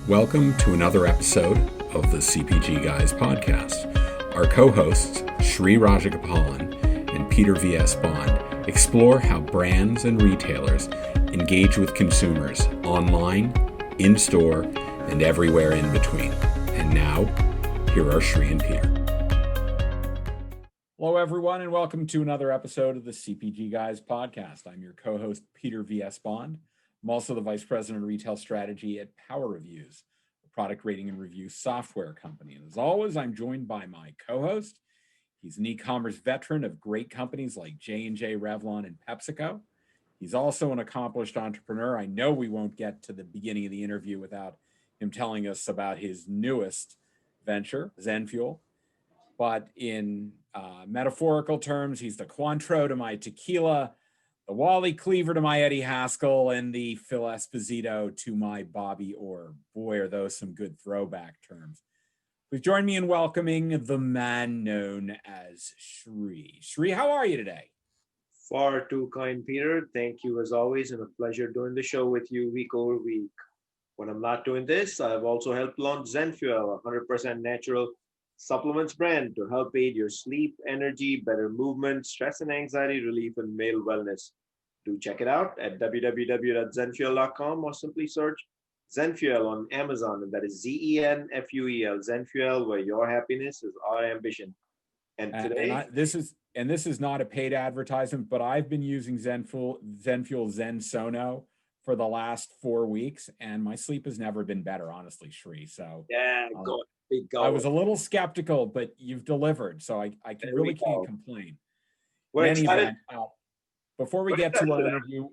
Welcome to another episode of the CPG Guys podcast. Our co-hosts, Sri Rajagopalan and Peter V.S. Bond, explore how brands and retailers engage with consumers online, in-store, and everywhere in between. And now, here are Sri and Peter. Hello, everyone, and welcome to another episode of the CPG Guys podcast. I'm your co-host, Peter V.S. Bond. I'm also the Vice President of Retail Strategy at Power Reviews, a product rating and review software company. And as always, I'm joined by my co-host. He's an e-commerce veteran of great companies like J&J, Revlon, and PepsiCo. He's also an accomplished entrepreneur. I know we won't get to the beginning of the interview without him telling us about his newest venture, ZenFuel. But in metaphorical terms, he's the Cointreau to my tequila, the Wally Cleaver to my Eddie Haskell, and the Phil Esposito to my Bobby Orr. Boy, are those some good throwback terms. Please join me in welcoming the man known as Sri. Sri, how are you today? Far too kind, Peter. Thank you as always, and a pleasure doing the show with you week over week. When I'm not doing this, I've also helped launch ZenFuel, a 100% natural supplements brand to help aid your sleep, energy, better movement, stress and anxiety relief, and male wellness. Do check it out at www.zenfuel.com or simply search ZenFuel on Amazon, and that is ZenFuel, ZenFuel, where your happiness is our ambition. And today, this is not a paid advertisement, but I've been using ZenFuel ZenSono for the last 4 weeks, and my sleep has never been better, honestly, Sri. So yeah, go. I was a little skeptical, but you've delivered, so I really can't complain. We're excited. Before we get to our interview,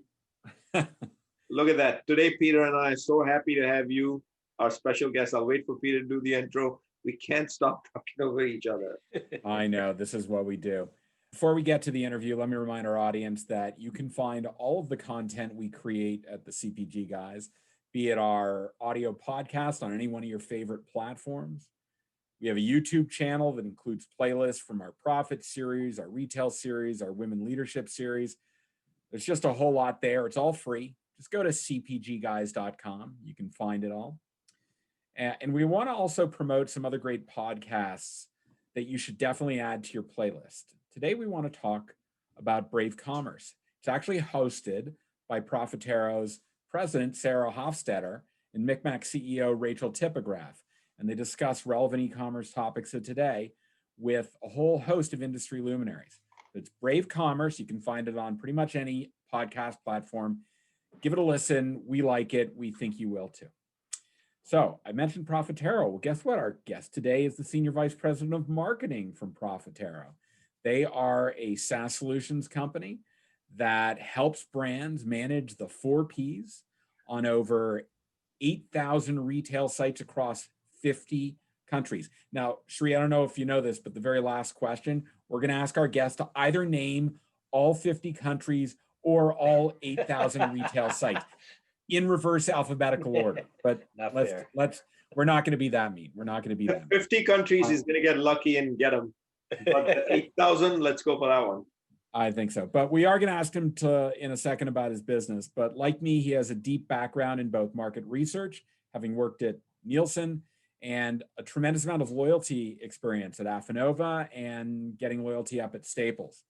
look at that. Today, Peter and I are so happy to have you, our special guest. I'll wait for Peter to do the intro. We can't stop talking over each other. I know, this is what we do. Before we get to the interview, let me remind our audience that you can find all of the content we create at the CPG Guys, be it our audio podcast on any one of your favorite platforms. We have a YouTube channel that includes playlists from our Profit series, our Retail series, our Women Leadership series. There's just a whole lot there. It's all free. Just go to cpgguys.com. You can find it all. And we want to also promote some other great podcasts that you should definitely add to your playlist. Today, we want to talk about Brave Commerce. It's actually hosted by Profitero's president, Sarah Hofstetter, and Micmac CEO, Rachel Tipograph. And they discuss relevant e-commerce topics of today with a whole host of industry luminaries. It's Brave Commerce. You can find it on pretty much any podcast platform. Give it a listen. We like it. We think you will too. So I mentioned Profitero. Well, guess what? Our guest today is the Senior Vice President of Marketing from Profitero. They are a SaaS solutions company that helps brands manage the 4 Ps on over 8,000 retail sites across 50 countries. Now, Sri, I don't know if you know this, but the very last question, we're going to ask our guest to either name all 50 countries or all 8,000 retail sites in reverse alphabetical order. But we're not going to be that mean. We're not going to be that mean. 50 countries, he's going to get lucky and get them. But 8,000, let's go for that one. I think so. But we are going to ask him in a second about his business. But like me, he has a deep background in both market research, having worked at Nielsen, and a tremendous amount of loyalty experience at Afanova and getting loyalty up at Staples.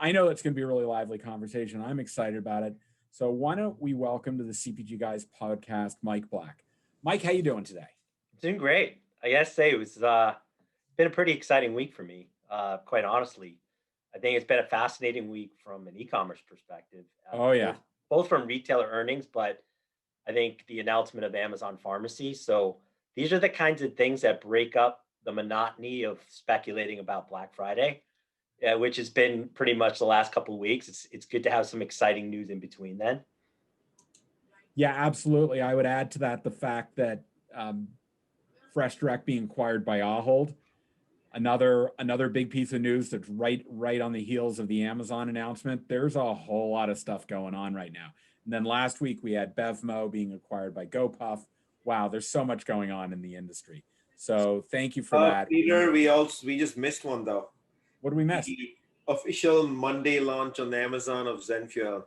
I know it's going to be a really lively conversation. I'm excited about it. So why don't we welcome to the CPG Guys podcast, Mike Black. Mike, how you doing today? Doing great. I gotta say, it was been a pretty exciting week for me, quite honestly. I think it's been a fascinating week from an e-commerce perspective. Both from retailer earnings, but I think the announcement of Amazon Pharmacy. So these are the kinds of things that break up the monotony of speculating about Black Friday, which has been pretty much the last couple of weeks. It's good to have some exciting news in between then. Yeah, absolutely. I would add to that the fact that Fresh Direct being acquired by Ahold, another big piece of news that's right on the heels of the Amazon announcement. There's a whole lot of stuff going on right now. And then last week we had BevMo being acquired by GoPuff. Wow, there's so much going on in the industry. So thank you for that. Peter, we just missed one though. What did we miss? The official Monday launch on Amazon of ZenFuel.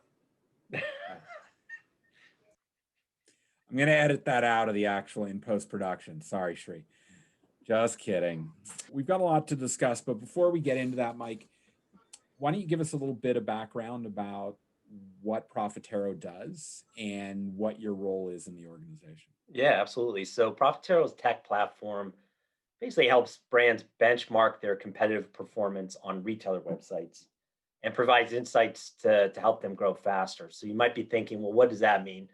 I'm going to edit that out of the actual in post-production. Sorry, Sri. Just kidding. We've got a lot to discuss, but before we get into that, Mike, why don't you give us a little bit of background about what Profitero does and what your role is in the organization? Yeah, absolutely. So Profitero's tech platform basically helps brands benchmark their competitive performance on retailer websites and provides insights to help them grow faster. So you might be thinking, well, what does that mean?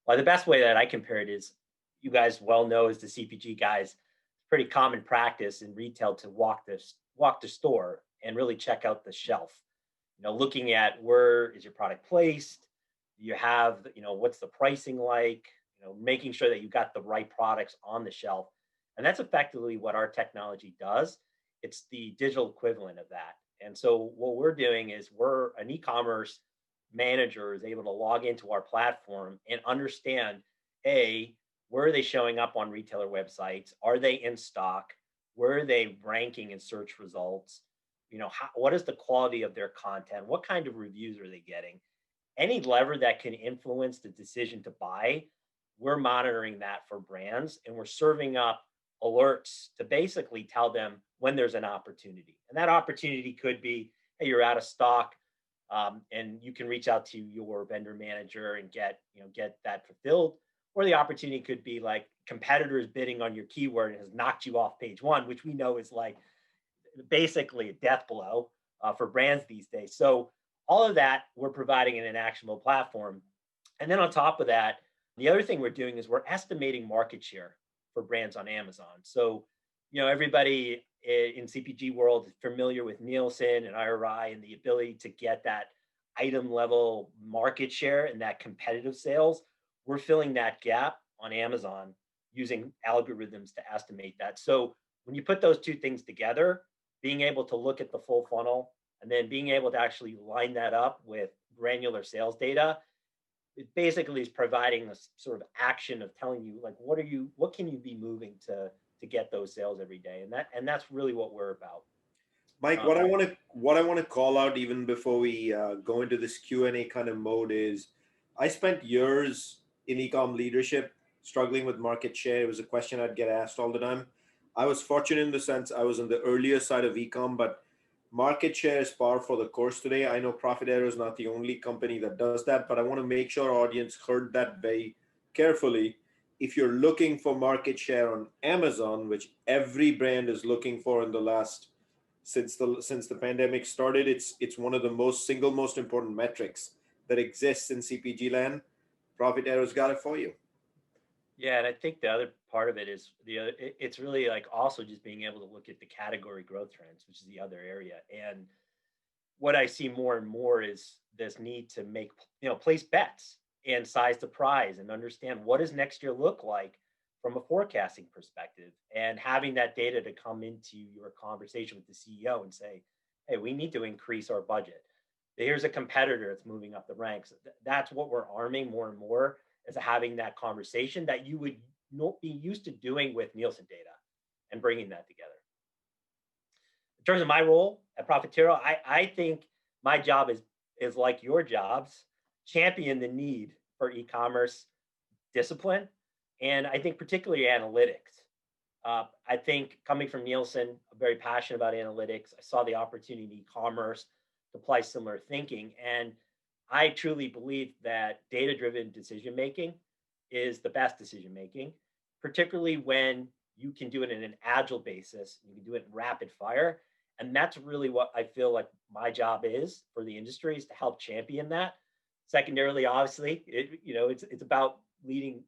Well, the best way that I compare it is, you guys well know as the CPG guys, it's pretty common practice in retail to walk the store and really check out the shelf. Looking at where is your product placed, you have, what's the pricing like, making sure that you got the right products on the shelf. And that's effectively what our technology does. It's the digital equivalent of that. And so what we're doing is we're an e-commerce manager is able to log into our platform and understand, where are they showing up on retailer websites? Are they in stock? Where are they ranking in search results? What is the quality of their content? What kind of reviews are they getting? Any lever that can influence the decision to buy, we're monitoring that for brands, and we're serving up alerts to basically tell them when there's an opportunity. And that opportunity could be, hey, you're out of stock, and you can reach out to your vendor manager and get that fulfilled. Or the opportunity could be like competitors bidding on your keyword and has knocked you off page one, which we know is like basically a death blow for brands these days. So all of that we're providing in an actionable platform. And then on top of that, the other thing we're doing is we're estimating market share for brands on Amazon. So, everybody in CPG world is familiar with Nielsen and IRI and the ability to get that item level market share and that competitive sales. We're filling that gap on Amazon using algorithms to estimate that. So when you put those two things together, being able to look at the full funnel and then being able to actually line that up with granular sales data, it basically is providing this sort of action of telling you, like, what can you be moving to get those sales every day? And that's really what we're about. Mike, what I want to call out even before we go into this Q&A kind of mode is, I spent years in e-com leadership struggling with market share. It was a question I'd get asked all the time. I was fortunate in the sense I was on the earlier side of e-com, but market share is par for the course today. I know Profitero is not the only company that does that, but I want to make sure our audience heard that very carefully. If you're looking for market share on Amazon, which every brand is looking for in the last, since the pandemic started, it's one of the single most important metrics that exists in CPG land. Profitero's got it for you. Yeah, and I think the other part of it is it's really like also just being able to look at the category growth trends, which is the other area. And what I see more and more is this need to make, place bets and size the prize and understand what does next year look like from a forecasting perspective, and having that data to come into your conversation with the CEO and say, hey, we need to increase our budget. Here's a competitor that's moving up the ranks. That's what we're arming more and more, is having that conversation that you would not be used to doing with Nielsen data and bringing that together. In terms of my role at Profitero, I think my job is like your jobs, champion the need for e-commerce discipline. And I think particularly analytics. I think coming from Nielsen, I'm very passionate about analytics. I saw the opportunity in e-commerce to apply similar thinking. And I truly believe that data-driven decision-making is the best decision-making, particularly when you can do it in an agile basis. You can do it in rapid fire. And that's really what I feel like my job is for the industry, is to help champion that. Secondarily, obviously, it's about leading,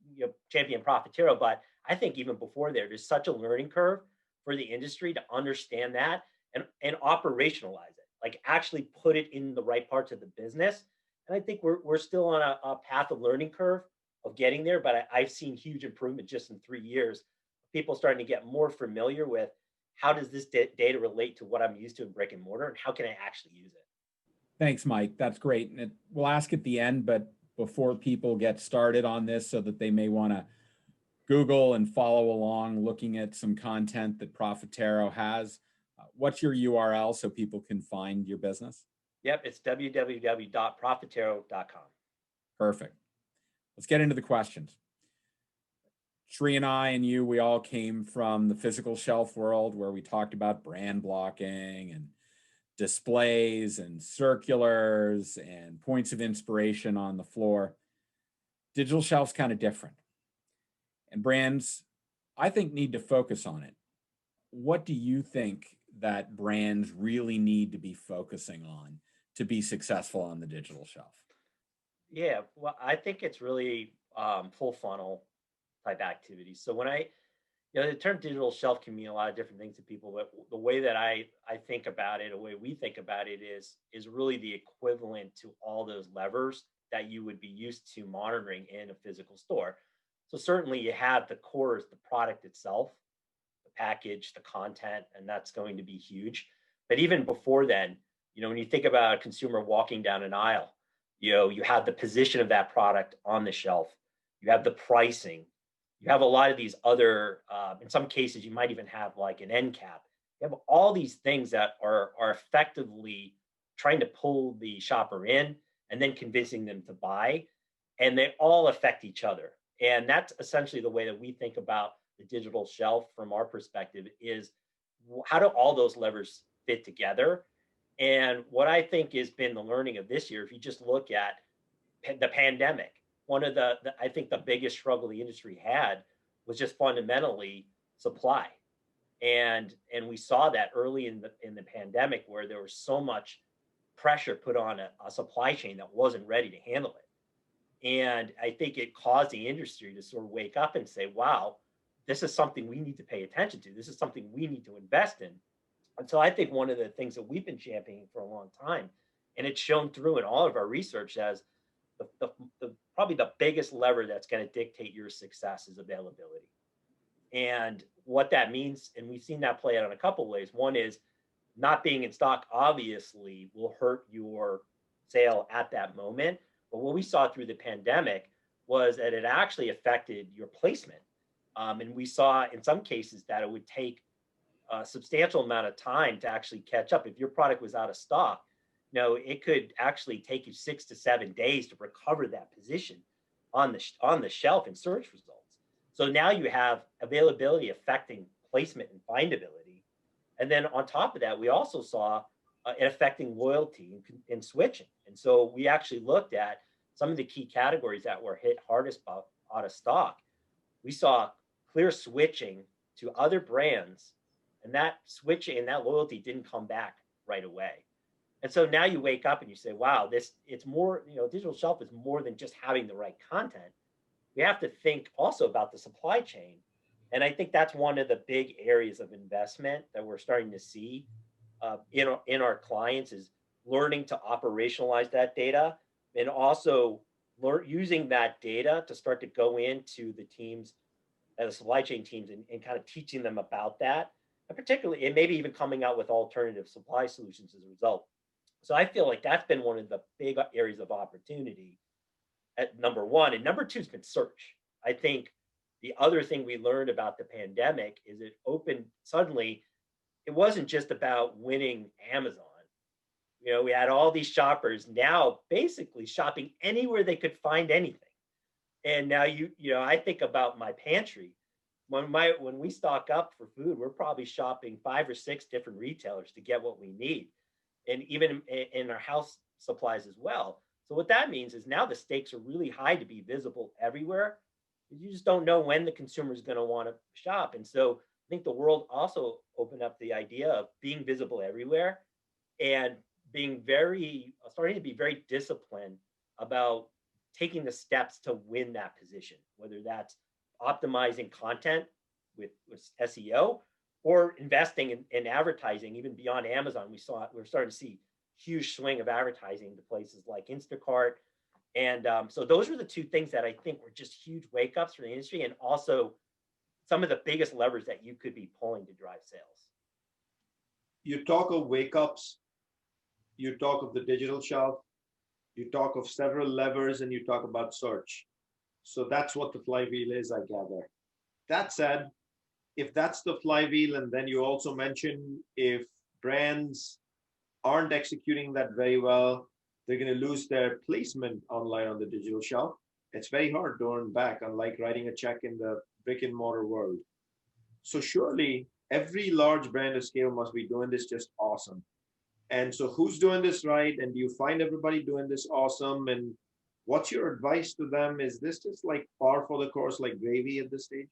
champion Profitero. But I think even before there's such a learning curve for the industry to understand that and operationalize it, like actually put it in the right parts of the business. And I think we're still on a path of learning curve of getting there, but I've seen huge improvement just in 3 years. People starting to get more familiar with, how does this data relate to what I'm used to in brick and mortar, and how can I actually use it? Thanks, Mike. That's great. And we'll ask at the end, but before people get started on this, so that they may want to Google and follow along looking at some content that Profitero has, what's your URL so people can find your business? Yep, it's www.profitero.com. Perfect. Let's get into the questions. Sri and I and you, we all came from the physical shelf world where we talked about brand blocking and displays and circulars and points of inspiration on the floor. Digital shelf's kind of different. And brands, I think, need to focus on it. What do you think that brands really need to be focusing on to be successful on the digital shelf? Yeah, well, I think it's really full funnel type activities. So the term digital shelf can mean a lot of different things to people, but the way that I think about it, the way we think about it is really the equivalent to all those levers that you would be used to monitoring in a physical store. So certainly you have the core is the product itself, the package, the content, and that's going to be huge. But even before then, when you think about a consumer walking down an aisle, you have the position of that product on the shelf, you have the pricing, you have a lot of these other, in some cases, you might even have like an end cap. You have all these things that are effectively trying to pull the shopper in and then convincing them to buy. And they all affect each other. And that's essentially the way that we think about the digital shelf from our perspective is how do all those levers fit together? And what I think has been the learning of this year, if you just look at the pandemic, one of I think the biggest struggle the industry had was just fundamentally supply. And we saw that early in the pandemic where there was so much pressure put on a supply chain that wasn't ready to handle it. And I think it caused the industry to sort of wake up and say, wow, this is something we need to pay attention to. This is something we need to invest in. And so I think one of the things that we've been championing for a long time, and it's shown through in all of our research as probably the biggest lever that's going to dictate your success is availability. And what that means, and we've seen that play out in a couple of ways. One is not being in stock obviously will hurt your sale at that moment. But what we saw through the pandemic was that it actually affected your placement. And we saw in some cases that it would take a substantial amount of time to actually catch up. If your product was out of stock, it could actually take you 6 to 7 days to recover that position on the shelf in search results. So now you have availability affecting placement and findability. And then on top of that, we also saw it affecting loyalty and switching. And so we actually looked at some of the key categories that were hit hardest out of stock. We saw clear switching to other brands, and that switching and that loyalty didn't come back right away. And so now you wake up and you say, wow, it's more, digital shelf is more than just having the right content. We have to think also about the supply chain. And I think that's one of the big areas of investment that we're starting to see in our clients is learning to operationalize that data and also using that data to start to go into the teams and the supply chain teams and kind of teaching them about that. And particularly, and maybe even coming out with alternative supply solutions as a result. So I feel like that's been one of the big areas of opportunity at number one. And number two has been search. I think the other thing we learned about the pandemic is it opened suddenly, it wasn't just about winning Amazon. We had all these shoppers now basically shopping anywhere they could find anything. And now I think about my pantry. When we stock up for food, we're probably shopping 5 or 6 different retailers to get what we need. And even in our house supplies as well. So what that means is now the stakes are really high to be visible everywhere. You just don't know when the consumer is going to want to shop. And so I think the world also opened up the idea of being visible everywhere and starting to be very disciplined about taking the steps to win that position, whether that's optimizing content with SEO or investing in advertising. Even beyond Amazon, we're starting to see huge swing of advertising to places like Instacart. And so those are the two things that I think were just huge wake ups for the industry and also some of the biggest levers that you could be pulling to drive sales. You talk of wake ups, you talk of the digital shelf, you talk of several levers, and you talk about search. So that's what the flywheel is, I gather. That said, if that's the flywheel, and then you also mention if brands aren't executing that very well, they're going to lose their placement online on the digital shelf. It's very hard to earn back, unlike writing a check in the brick and mortar world. So surely every large brand of scale must be doing this just awesome. And so who's doing this right? And do you find everybody doing this awesome? And what's your advice to them? Is this just like par for the course, like gravy at this stage?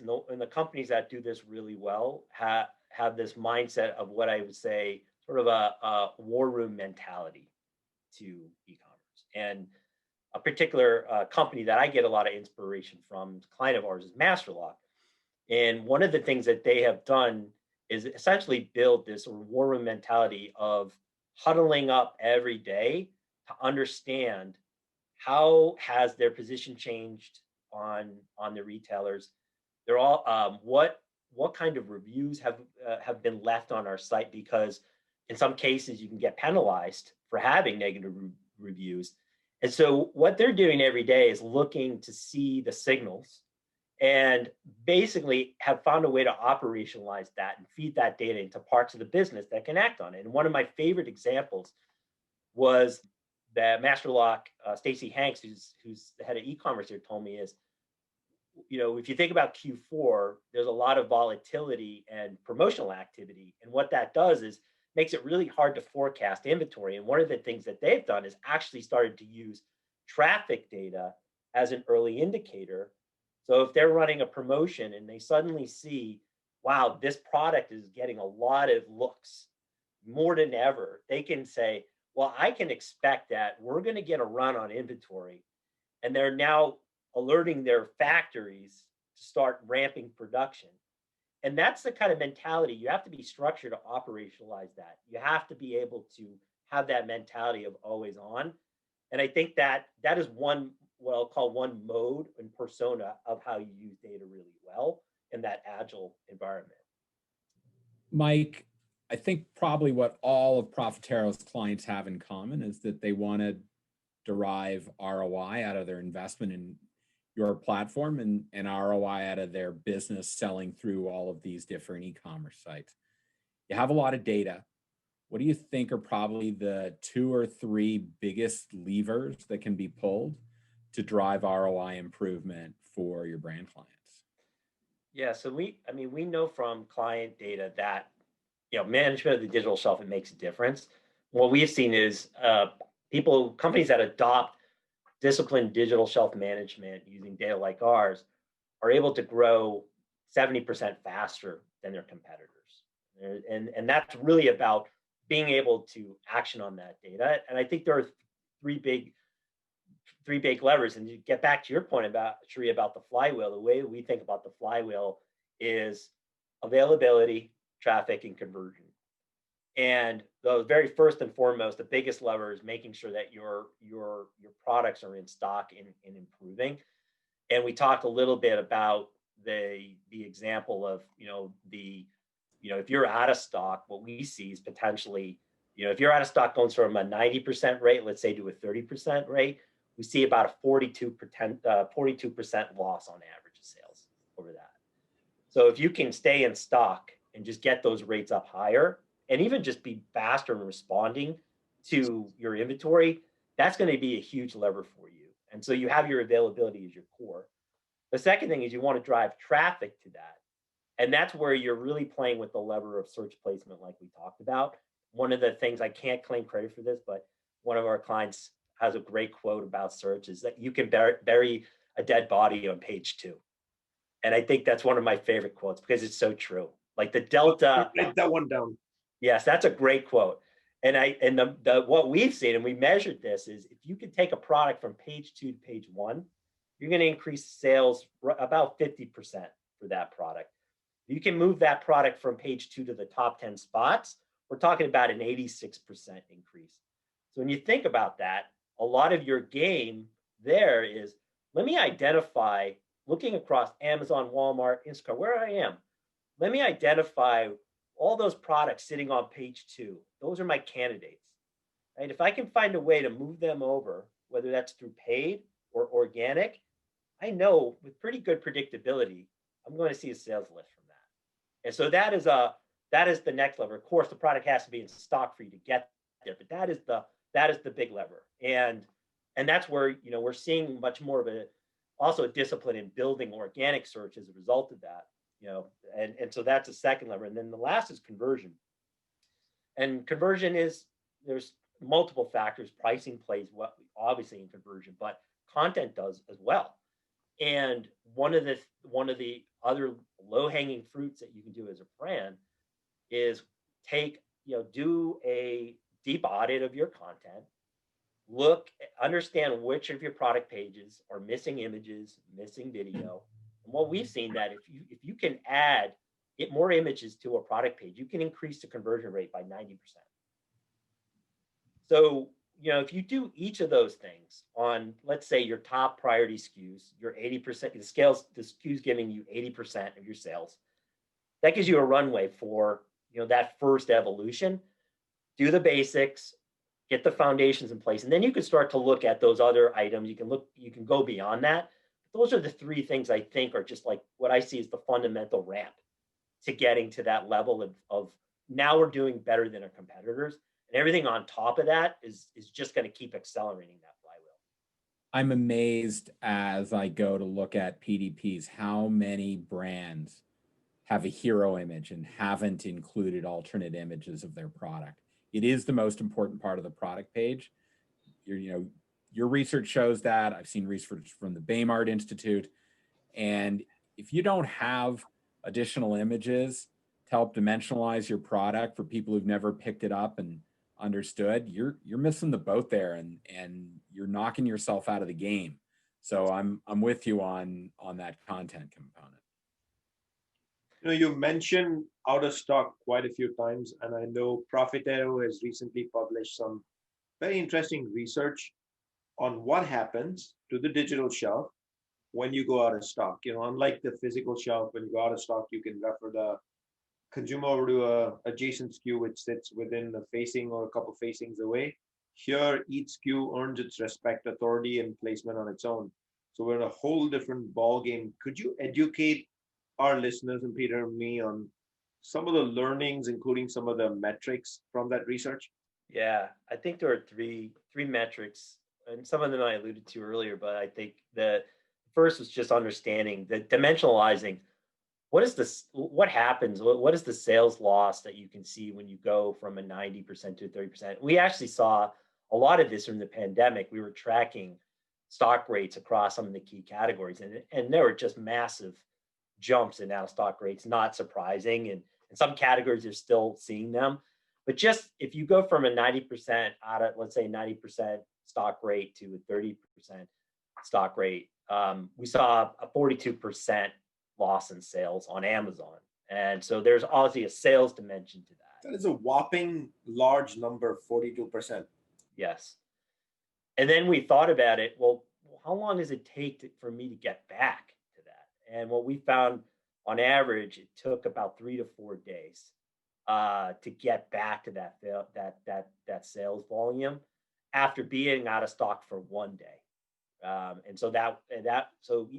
No, and the companies that do this really well have this mindset of what I would say sort of a war room mentality to e-commerce. And a particular company that I get a lot of inspiration from, a client of ours, is Masterlock. And one of the things that they have done is essentially build this sort of war room mentality of huddling up every day to understand how has their position changed on the retailers. They're all what kind of reviews have been left on our site, because in some cases you can get penalized for having negative reviews. And so what they're doing every day is looking to see the signals and basically have found a way to operationalize that and feed that data into parts of the business that can act on it. And one of my favorite examples was that Masterlock, Stacy Hanks, who's the head of e-commerce here, told me is, if you think about Q4, there's a lot of volatility and promotional activity. And what that does is makes it really hard to forecast inventory. And one of the things that they've done is actually started to use traffic data as an early indicator. So if they're running a promotion and they suddenly see, wow, this product is getting a lot of looks more than ever, they can say, well, I can expect that we're going to get a run on inventory. And they're now alerting their factories to start ramping production. And that's the kind of mentality you have to be structured to operationalize that. You have to be able to have that mentality of always on. And I think that is one, what I'll call one mode and persona of how you use data really well in that agile environment. Mike, I think probably what all of Profitero's clients have in common is that they want to derive ROI out of their investment in your platform and ROI out of their business selling through all of these different e-commerce sites. You have a lot of data. What do you think are probably the 2 or 3 biggest levers that can be pulled to drive ROI improvement for your brand clients? Yeah, so we know from client data that management of the digital shelf, it makes a difference. What we've seen is companies that adopt disciplined digital shelf management using data like ours are able to grow 70% faster than their competitors. And that's really about being able to action on that data. And I think there are three big levers. And to get back to your point about, Sri, about the flywheel, the way we think about the flywheel is availability, traffic, and conversion. And the very first and foremost, the biggest lever is making sure that your products are in stock and improving. And we talked a little bit about the example of if you're out of stock, what we see is potentially if you're out of stock going from a 90% rate, let's say, to a 30% rate, we see about a 42% loss on average of sales over that. So if you can stay in stock and just get those rates up higher, and even just be faster in responding to your inventory, that's going to be a huge lever for you. And so you have your availability as your core. The second thing is you want to drive traffic to that. And that's where you're really playing with the lever of search placement, like we talked about. One of the things, I can't claim credit for this, but one of our clients has a great quote about search, is that you can bury a dead body on page 2. And I think that's one of my favorite quotes because it's so true. Like the delta. Write that one down. Yes, that's a great quote. And the what we've seen, and we measured this, is if you can take a product from page 2 to page 1, you're going to increase sales about 50% for that product. If you can move that product from page 2 to the top 10 spots, we're talking about an 86% increase. So when you think about that, a lot of your game there is, let me identify, looking across Amazon, Walmart, Instacart, where I am, let me identify all those products sitting on page 2. Those are my candidates. Right? If I can find a way to move them over, whether that's through paid or organic, I know with pretty good predictability, I'm going to see a sales lift from that. And so that is the next lever. Of course, the product has to be in stock for you to get there, but that is the big lever. And And that's where, we're seeing much more of also a discipline in building organic search as a result of that, and so that's a second lever. And then the last is conversion. And conversion there's multiple factors. Pricing plays obviously in conversion, but content does as well. And one of the other low-hanging fruits that you can do as a brand is do a deep audit of your content, understand which of your product pages are missing images, missing video. And what we've seen that if you can get more images to a product page, you can increase the conversion rate by 90%. So, if you do each of those things on, let's say, your top priority SKUs, your 80%, the SKUs giving you 80% of your sales, that gives you a runway for, that first evolution. Do the basics, get the foundations in place, and then you can start to look at those other items. You can go beyond that. But those are the three things I think are just like what I see as the fundamental ramp to getting to that level of now we're doing better than our competitors. And everything on top of that is just going to keep accelerating that flywheel. I'm amazed as I go to look at PDPs, how many brands have a hero image and haven't included alternate images of their product. It is the most important part of the product page. Your research shows that. I've seen research from the Baymard Institute. And if you don't have additional images to help dimensionalize your product for people who've never picked it up and understood, you're missing the boat there, and you're knocking yourself out of the game. So I'm with you on that content component. You mentioned out of stock quite a few times, and I know Profitero has recently published some very interesting research on what happens to the digital shelf when you go out of stock. Unlike the physical shelf, when you go out of stock, you can refer the consumer over to a adjacent SKU which sits within the facing or a couple facings away. Here, each SKU earns its respect, authority, and placement on its own. So we're in a whole different ball game. Could you educate our listeners, and Peter and me, on some of the learnings, including some of the metrics from that research? Yeah, I think there are three metrics, and some of them I alluded to earlier, but I think the first was just understanding the dimensionalizing. What happens? What is the sales loss that you can see when you go from a 90% to a 30%? We actually saw a lot of this during the pandemic. We were tracking stock rates across some of the key categories, and there were just massive jumps in out of stock rates, not surprising. And in some categories, you're still seeing them. But just if you go from a 90% let's say 90% stock rate to a 30% stock rate, we saw a 42% loss in sales on Amazon. And so there's obviously a sales dimension to that. That is a whopping large number, 42%. Yes. And then we thought about it, well, how long does it take for me to get back to that? And what we found on average, it took about 3 to 4 days to get back to that sales volume after being out of stock for 1 day. And so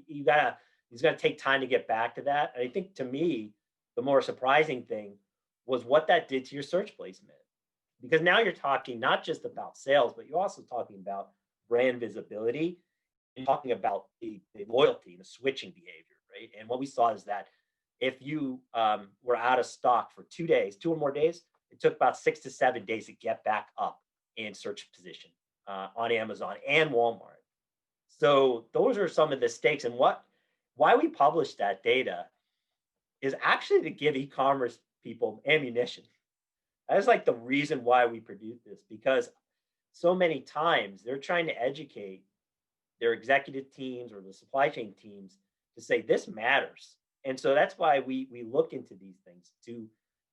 you gotta take time to get back to that. And I think, to me, the more surprising thing was what that did to your search placement, because now you're talking not just about sales, but you're also talking about brand visibility and talking about the loyalty and the switching behavior, right? And what we saw is that if you were out of stock for 2 days, 2 or more days, it took about 6 to 7 days to get back up in search position on Amazon and Walmart. So those are some of the stakes. And why we publish that data is actually to give e-commerce people ammunition. That is like the reason why we produce this, because so many times they're trying to educate their executive teams or the supply chain teams to say this matters. And so that's why we look into these things, to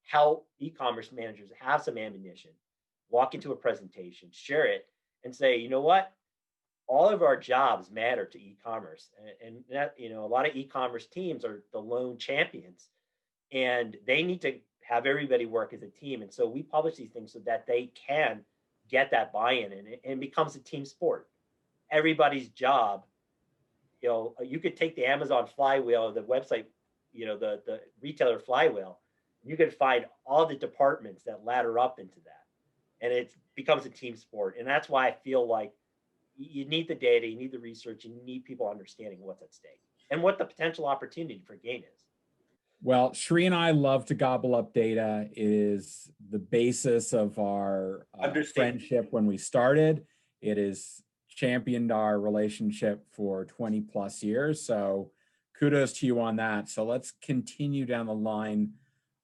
help e-commerce managers have some ammunition, walk into a presentation, share it, and say, you know what? All of our jobs matter to e-commerce, and that, a lot of e-commerce teams are the lone champions, and they need to have everybody work as a team. And so we publish these things so that they can get that buy-in, and it becomes a team sport. Everybody's job, you could take the Amazon flywheel, the website, the retailer flywheel, you could find all the departments that ladder up into that, and it becomes a team sport. And that's why I feel like you need the data, you need the research, you need people understanding what's at stake and what the potential opportunity for gain is. Well, Sri and I love to gobble up data. It is the basis of our friendship when we started. It has championed our relationship for 20 plus years. So kudos to you on that. So let's continue down the line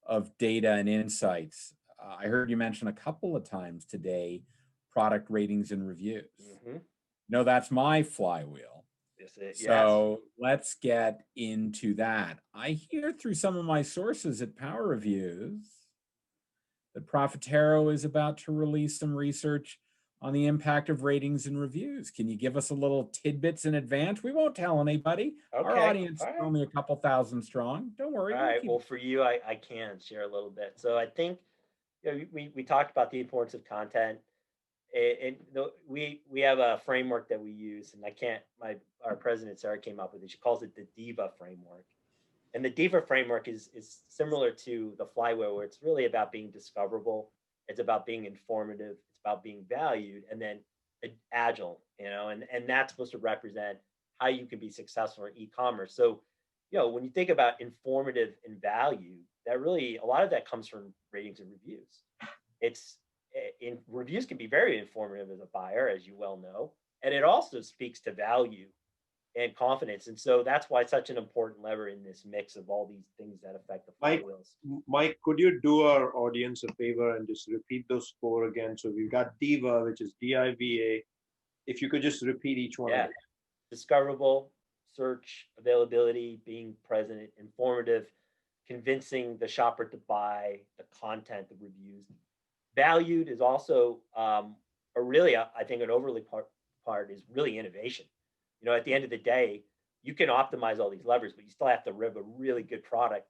of data and insights. I heard you mention a couple of times today, product ratings and reviews. Mm-hmm. No, that's my flywheel. So let's get into that. I hear through some of my sources at Power Reviews that Profitero is about to release some research on the impact of ratings and reviews. Can you give us a little tidbits in advance? We won't tell anybody. Okay. Our audience is only a couple thousand strong. Don't worry. All right. Well, for you, I can share a little bit. So I think we talked about the importance of content. We have a framework that we use, and our president Sarah came up with it. She calls it the Diva Framework, and the Diva Framework is similar to the flywheel, where it's really about being discoverable, it's about being informative, it's about being valued, and then agile. And that's supposed to represent how you can be successful in e-commerce. So, when you think about informative and value, that really a lot of that comes from ratings and reviews. Reviews can be very informative as a buyer, as you well know, and it also speaks to value and confidence. And so that's why it's such an important lever in this mix of all these things that affect the flywheels. Mike, could you do our audience a favor and just repeat those four again? So we've got Diva, which is DIVA. If you could just repeat each one. Yeah. Discoverable, search, availability, being present, informative, convincing the shopper to buy, the content, the reviews. Valued is also I think an overly part is really innovation. At the end of the day, you can optimize all these levers, but you still have to have a really good product.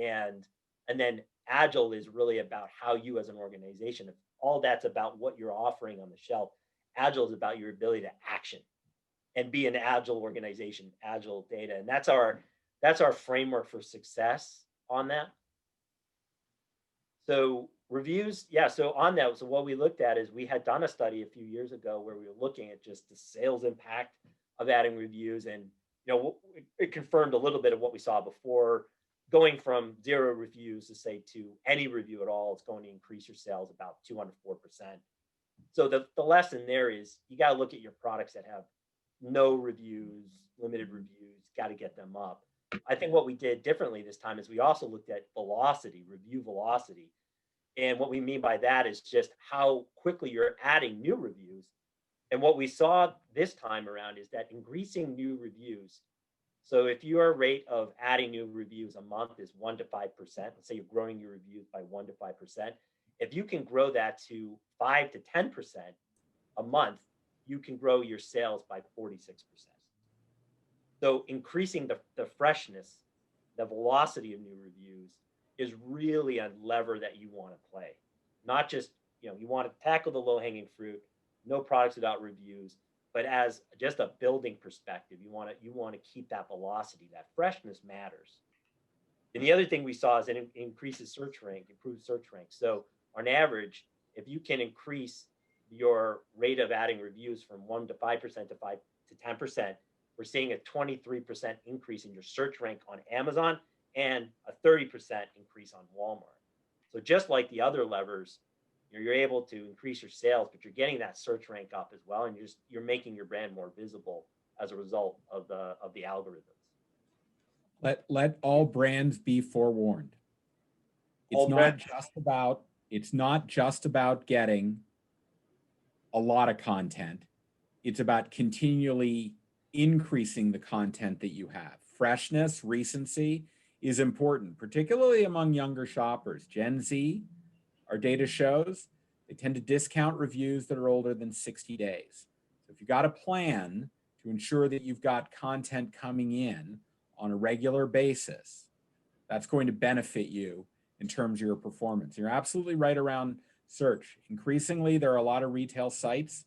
And then agile is really about how you as an organization, all that's about what you're offering on the shelf. Agile is about your ability to action and be an agile organization, agile data. And that's our framework for success on that. So reviews, so on that, so what we looked at is we had done a study a few years ago where we were looking at just the sales impact of adding reviews, and it confirmed a little bit of what we saw before. Going from 0 reviews to say to any review at all, it's going to increase your sales about 204%. So the lesson there is you got to look at your products that have no reviews, limited reviews, got to get them up. I think what we did differently this time is we also looked at velocity, review velocity. And what we mean by that is just how quickly you're adding new reviews. And what we saw this time around is that increasing new reviews. So if your rate of adding new reviews a month is 1 to 5%, let's say you're growing your reviews by 1 to 5%, if you can grow that to 5 to 10% a month, you can grow your sales by 46%. So increasing the freshness, the velocity of new reviews is really a lever that you want to play. Not just, you want to tackle the low-hanging fruit, no products without reviews, but as just a building perspective, you want to keep that velocity, that freshness matters. And the other thing we saw is it increases search rank, improves search rank. So on average, if you can increase your rate of adding reviews from 1 to 5% to 5 to 10%, we're seeing a 23% increase in your search rank on Amazon and a 30% increase on Walmart. So just like the other levers, you're able to increase your sales, but you're getting that search rank up as well, and you're making your brand more visible as a result of the algorithms. Let all brands be forewarned. It's not just about getting a lot of content. It's about continually increasing the content that you have. Freshness, recency is important, particularly among younger shoppers. Gen Z, our data shows, they tend to discount reviews that are older than 60 days. So if you've got a plan to ensure that you've got content coming in on a regular basis, that's going to benefit you in terms of your performance. You're absolutely right around search. Increasingly, there are a lot of retail sites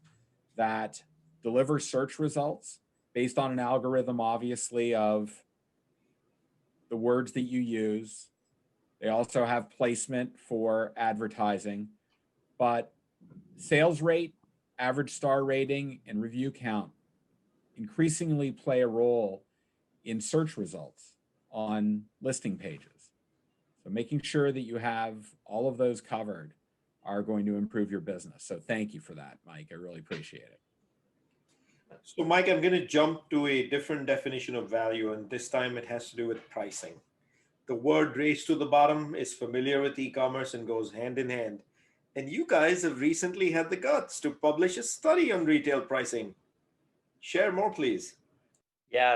that deliver search results based on an algorithm, obviously, of the words that you use. They also have placement for advertising, but sales rate, average star rating and review count increasingly play a role in search results on listing pages. So making sure that you have all of those covered are going to improve your business. So thank you for that, Mike. I really appreciate it. So Mike, I'm going to jump to a different definition of value, and this time it has to do with pricing. The word race to the bottom is familiar with e-commerce and goes hand in hand. And you guys have recently had the guts to publish a study on retail pricing. Share more, please. Yeah,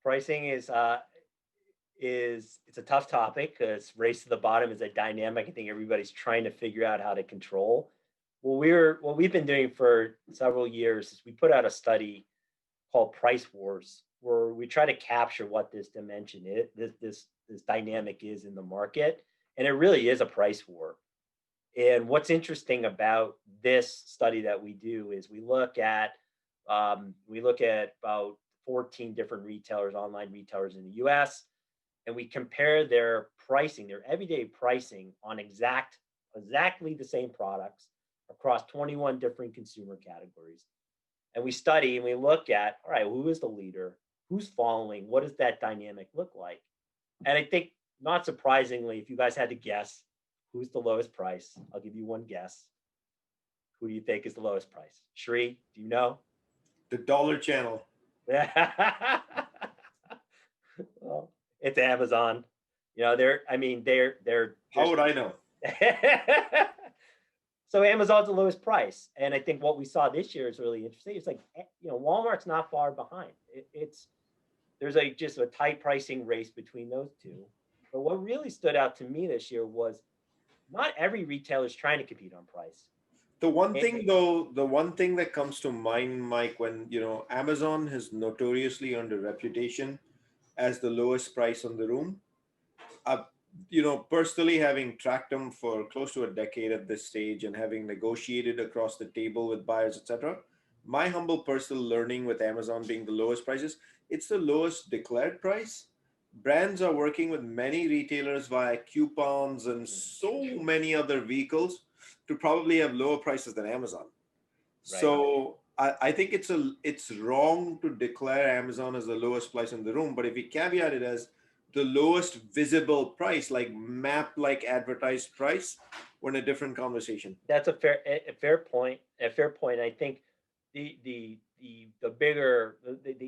pricing is it's a tough topic because race to the bottom is a dynamic I think everybody's trying to figure out how to control. What we've been doing for several years is we put out a study called Price Wars, where we try to capture what this dimension is, this dynamic is in the market, and it really is a price war. And what's interesting about this study that we do is we look at about 14 different retailers, online retailers in the U.S., and we compare their pricing, their everyday pricing on exactly the same products across 21 different consumer categories. And we study and we look at, all right, who is the leader? Who's following? What does that dynamic look like? And I think, not surprisingly, if you guys had to guess, who's the lowest price? I'll give you one guess. Who do you think is the lowest price? Sri, do you know? The Dollar Channel. Well, it's Amazon. You know, they're. How would I know? So Amazon's the lowest price, and I think what we saw this year is really interesting. It's like, you know, Walmart's not far behind. There's just a tight pricing race between those two. But what really stood out to me this year was not every retailer is trying to compete on price. The one thing that comes to mind, Mike, when, you know, Amazon has notoriously earned a reputation as the lowest price on the room. You know, personally having tracked them for close to a decade at this stage and having negotiated across the table with buyers, etc., my humble personal learning with Amazon being the lowest prices, it's the lowest declared price. Brands are working with many retailers via coupons and so many other vehicles to probably have lower prices than Amazon. Right. So I think it's wrong to declare Amazon as the lowest price in the room, but if we caveat it as the lowest visible price, like map-like advertised price, we're in a different conversation. That's a fair point. I think the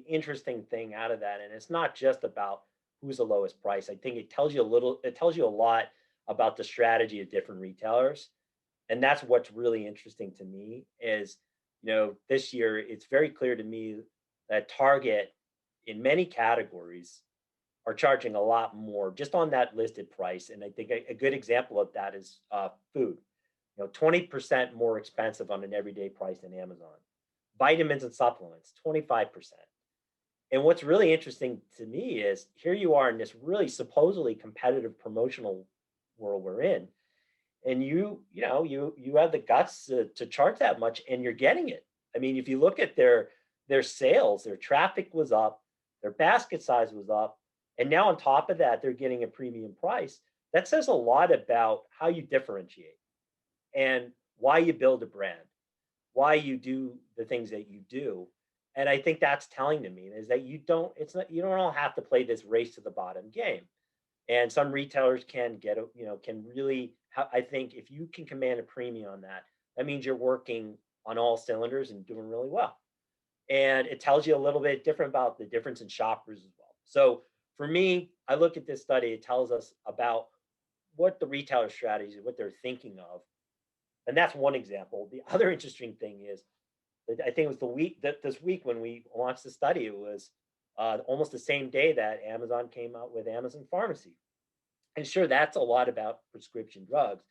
interesting thing out of that, and it's not just about who's the lowest price. I think it tells you a lot about the strategy of different retailers. And that's what's really interesting to me is, you know, this year, it's very clear to me that Target in many categories are charging a lot more just on that listed price. And I think a good example of that is food, you know, 20% more expensive on an everyday price than Amazon. Vitamins and supplements, 25%. And what's really interesting to me is here you are in this really supposedly competitive promotional world we're in. And you have the guts to charge that much and you're getting it. I mean, if you look at their sales, their traffic was up, their basket size was up. And now on top of that, they're getting a premium price. That says a lot about how you differentiate and why you build a brand, why you do the things that you do. And I think that's telling to me is that you don't all have to play this race to the bottom game. And some retailers can really, I think if you can command a premium on that, that means you're working on all cylinders and doing really well. And it tells you a little bit different about the difference in shoppers as well. So for me, I look at this study, it tells us about what the retailer strategies, what they're thinking of. And that's one example. The other interesting thing is, I think it was this week when we launched the study, it was almost the same day that Amazon came out with Amazon Pharmacy. And sure, that's a lot about prescription drugs.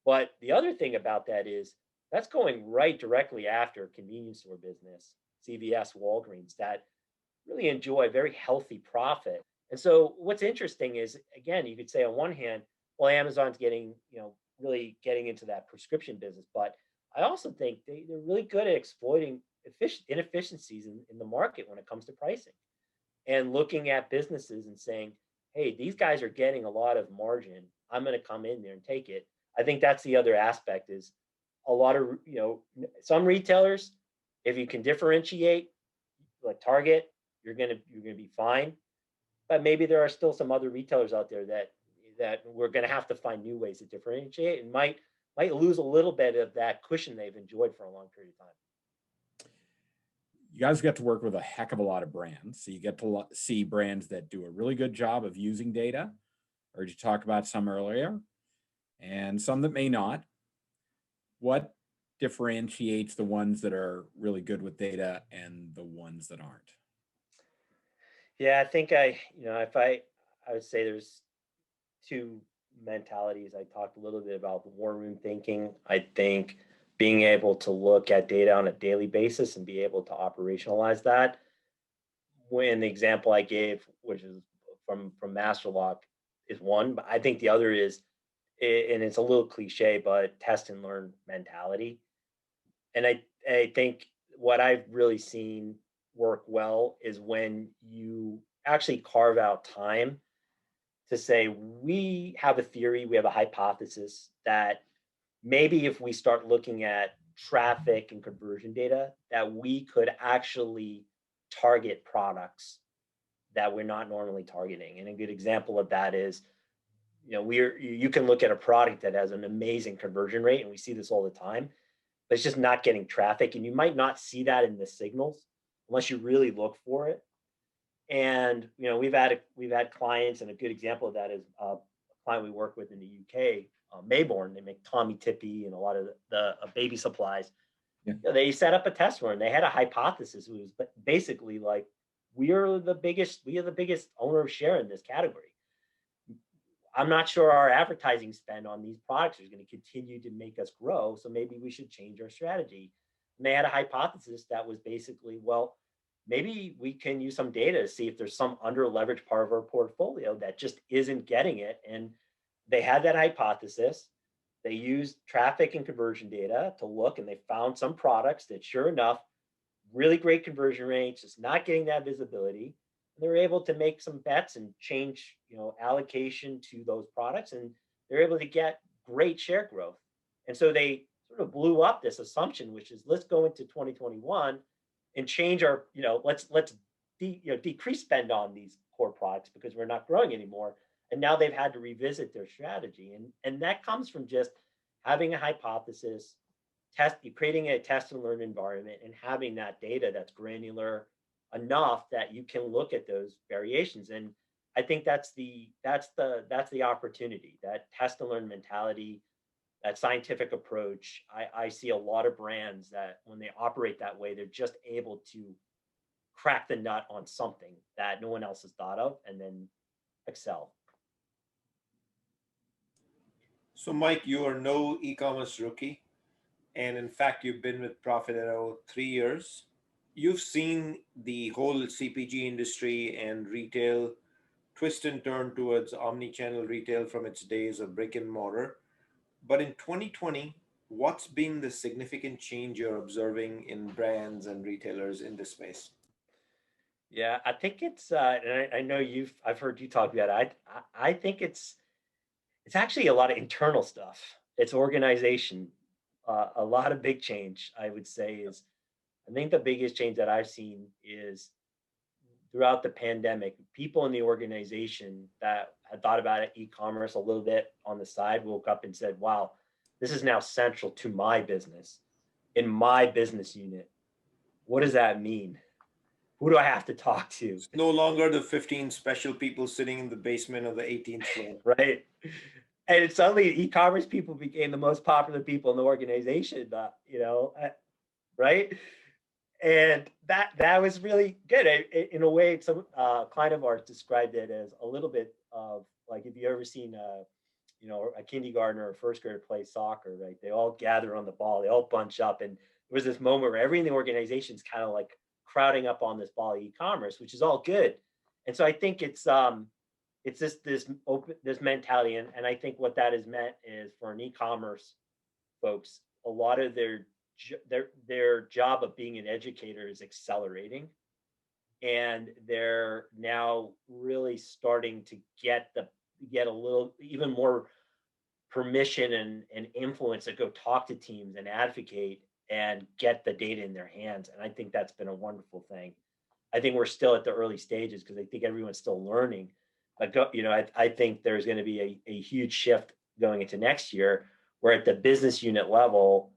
But the other thing about that is that's going right directly after convenience store business, CVS, Walgreens, that really enjoy a very healthy profit. And so what's interesting is, again, you could say on one hand, well, Amazon's really getting into that prescription business. But I also think they're really good at exploiting inefficiencies in the market when it comes to pricing and looking at businesses and saying, hey, these guys are getting a lot of margin. I'm going to come in there and take it. I think that's the other aspect is a lot of, some retailers, if you can differentiate, like Target, you're gonna be fine. But maybe there are still some other retailers out there that we're gonna have to find new ways to differentiate, and might lose a little bit of that cushion they've enjoyed for a long period of time. You guys get to work with a heck of a lot of brands. So you get to see brands that do a really good job of using data. I heard you talk about some earlier, and some that may not. What differentiates the ones that are really good with data and the ones that aren't? Yeah, I think if I would say there's two mentalities. I talked a little bit about the war room thinking. I think being able to look at data on a daily basis and be able to operationalize that. When the example I gave, which is from Masterlock, is one, but I think the other is, and it's a little cliche, but test and learn mentality. And I think what I've really seen work well is when you actually carve out time to say, we have a theory, we have a hypothesis that maybe if we start looking at traffic and conversion data, that we could actually target products that we're not normally targeting. And a good example of that is, you can look at a product that has an amazing conversion rate, and we see this all the time, but it's just not getting traffic. And you might not see that in the signals unless you really look for it. And we've had clients, and a good example of that is a client we work with in the UK, Mayborn. They make Tommy Tippy and a lot of the baby supplies. Yeah. They set up a test run. They had a hypothesis. It was basically like, we are the biggest owner of share in this category. I'm not sure our advertising spend on these products is going to continue to make us grow. So maybe we should change our strategy. And they had a hypothesis that was basically, well, maybe we can use some data to see if there's some under leveraged part of our portfolio that just isn't getting it. And they had that hypothesis. They used traffic and conversion data to look, and they found some products that, sure enough, really great conversion rates, just not getting that visibility. And they were able to make some bets and change, allocation to those products, and they're able to get great share growth. And so they sort of blew up this assumption, which is, let's go into 2021 and change our, let's decrease spend on these core products because we're not growing anymore. And now they've had to revisit their strategy. And that comes from just having a hypothesis, creating a test and learn environment, and having that data that's granular enough that you can look at those variations. And I think that's the opportunity, that test and learn mentality, that scientific approach. I see a lot of brands that when they operate that way, they're just able to crack the nut on something that no one else has thought of and then excel. So Mike, you are no e-commerce rookie. And in fact, you've been with Profitero 3 years. You've seen the whole CPG industry and retail twist and turn towards omni-channel retail from its days of brick and mortar. But in 2020, what's been the significant change you're observing in brands and retailers in this space? Yeah, I think it's, and I know I've heard you talk about it. I think it's actually a lot of internal stuff. It's organization. A lot of big change, I would say, is, I think the biggest change that I've seen is throughout the pandemic, people in the organization that had thought about e-commerce a little bit on the side woke up and said, wow, this is now central to my business, in my business unit. What does that mean? Who do I have to talk to? It's no longer the 15 special people sitting in the basement of the 18th floor. Right. And suddenly e-commerce people became the most popular people in the organization, right? And that was really good. In a way, some client of ours described it as a little bit of like, if you ever seen a kindergartner or first grader play soccer, right? They all gather on the ball, they all bunch up, and there was this moment where everyone in the organization is kind of like crowding up on this ball of e-commerce, which is all good. And so I think it's this mentality, and I think what that has meant is, for an e-commerce folks, a lot of their job of being an educator is accelerating, and they're now really starting to get a little even more permission and influence to go talk to teams and advocate and get the data in their hands. And I think that's been a wonderful thing. I think we're still at the early stages because I think everyone's still learning. But I think there's going to be a huge shift going into next year, where at the business unit level,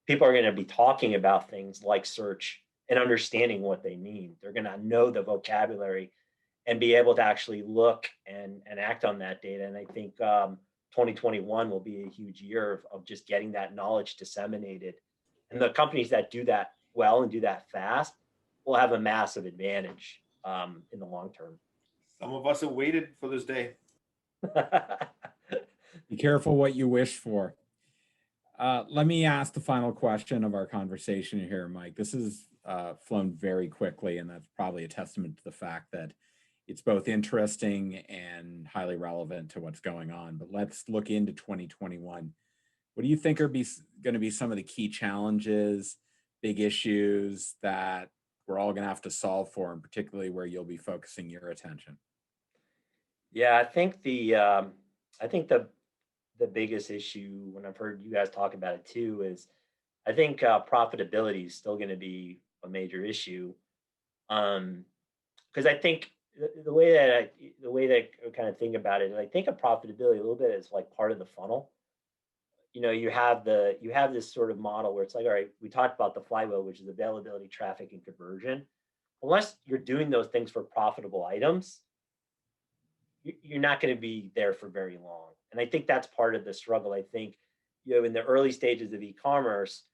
people are going to be talking about things like search and understanding what they mean. They're going to know the vocabulary and be able to actually look and act on that data. And I think 2021 will be a huge year of just getting that knowledge disseminated. And the companies that do that well and do that fast will have a massive advantage in the long term. Some of us have waited for this day. Be careful what you wish for. Let me ask the final question of our conversation here, Mike. This has flown very quickly, and that's probably a testament to the fact that it's both interesting and highly relevant to what's going on. But let's look into 2021. What do you think are going to be some of the key challenges, big issues that we're all going to have to solve for, and particularly where you'll be focusing your attention? Yeah, I think the biggest issue, when I've heard you guys talk about it too, is I think profitability is still going to be a major issue. Because I think the way that I kind of think about it, I think of profitability a little bit as like part of the funnel. You have this sort of model where it's like, all right, we talked about the flywheel, which is availability, traffic, and conversion. Unless you're doing those things for profitable items, you're not going to be there for very long. And I think that's part of the struggle. I think, in the early stages of e-commerce,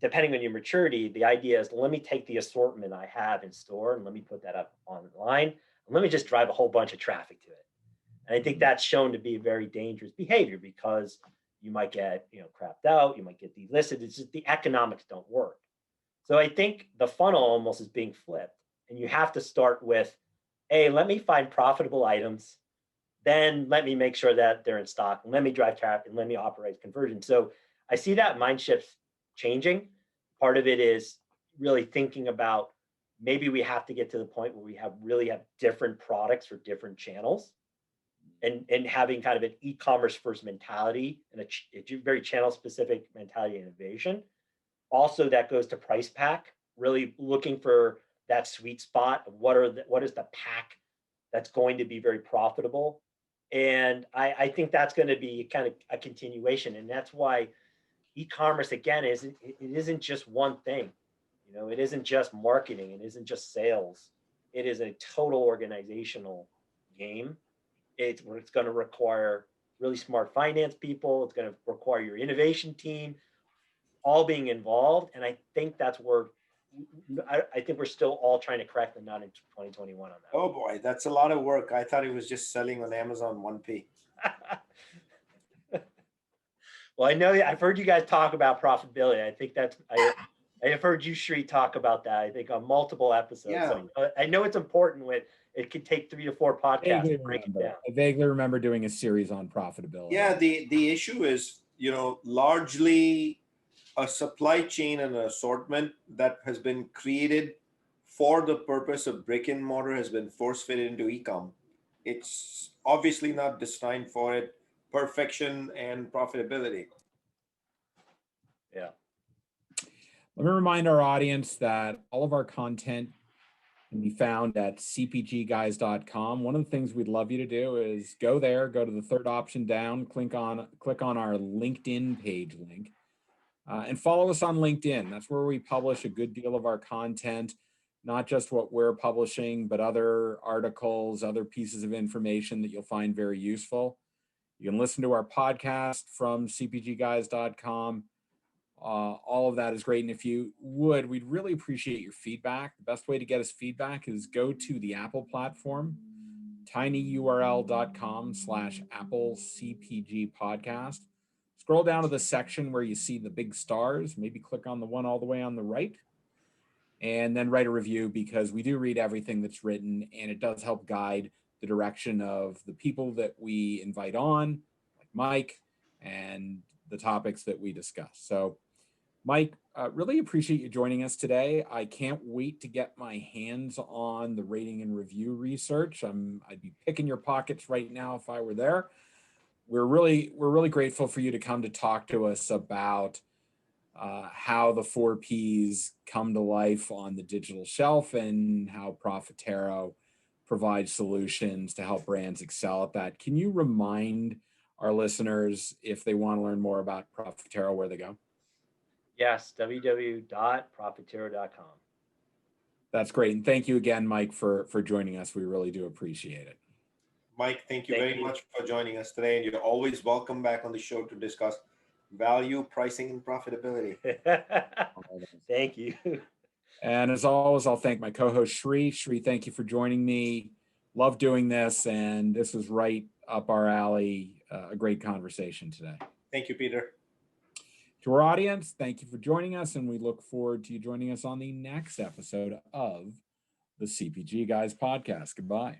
depending on your maturity, the idea is, let me take the assortment I have in store and let me put that up online, and let me just drive a whole bunch of traffic to it. And I think that's shown to be a very dangerous behavior, because you might get, crapped out, you might get delisted. It's just the economics don't work. So I think the funnel almost is being flipped, and you have to start with, hey, let me find profitable items, then let me make sure that they're in stock, and let me drive traffic, and let me operate conversion. So I see that mind shift changing. Part of it is really thinking about, maybe we have to get to the point where we really have different products for different channels, and having kind of an e-commerce first mentality and a very channel specific mentality innovation. Also, that goes to price pack, really looking for that sweet spot of what is the pack that's going to be very profitable. And I think that's going to be kind of a continuation. And that's why e-commerce, again, it isn't just one thing. It isn't just marketing. It isn't just sales. It is a total organizational game. It's going to require really smart finance people. It's going to require your innovation team all being involved. And I think that's where I think we're still all trying to crack the nut in 2021 on that. Oh boy, that's a lot of work. I thought it was just selling on Amazon 1P. Well, I know I've heard you guys talk about profitability. I think I have heard you, Sri, talk about that, I think, on multiple episodes. Yeah. So I know it's important when it could take 3 to 4 podcasts to break it down. I vaguely remember doing a series on profitability. Yeah, the issue is, largely a supply chain and an assortment that has been created for the purpose of brick and mortar has been force-fitted into e-com. It's obviously not designed for it, perfection and profitability. Yeah. Let me remind our audience that all of our content can be found at cpgguys.com. One of the things we'd love you to do is go there, go to the third option down, click on our LinkedIn page link, and follow us on LinkedIn. That's where we publish a good deal of our content, not just what we're publishing, but other articles, other pieces of information that you'll find very useful. You can listen to our podcast from cpgguys.com. All of that is great. And if you would, we'd really appreciate your feedback. The best way to get us feedback is go to the Apple platform, tinyurl.com/Apple CPG podcast. Scroll down to the section where you see the big stars, maybe click on the one all the way on the right, and then write a review, because we do read everything that's written, and it does help guide the direction of the people that we invite on, like Mike, and the topics that we discuss. So Mike, really appreciate you joining us today. I can't wait to get my hands on the rating and review research. I'd be picking your pockets right now if I were there. we're really grateful for you to come to talk to us about how the 4Ps come to life on the digital shelf and how Profitero provides solutions to help brands excel at that. Can you remind our listeners, if they want to learn more about Profitero, where they go? Yes, www.profitero.com. That's great. And thank you again, Mike, for joining us. We really do appreciate it. Mike, thank you very much for joining us today. And you're always welcome back on the show to discuss value, pricing, and profitability. Thank you. And as always, I'll thank my co-host, Sri. Sri, thank you for joining me. Love doing this. And this was right up our alley. A great conversation today. Thank you, Peter. To our audience, thank you for joining us. And we look forward to you joining us on the next episode of the CPG Guys podcast. Goodbye.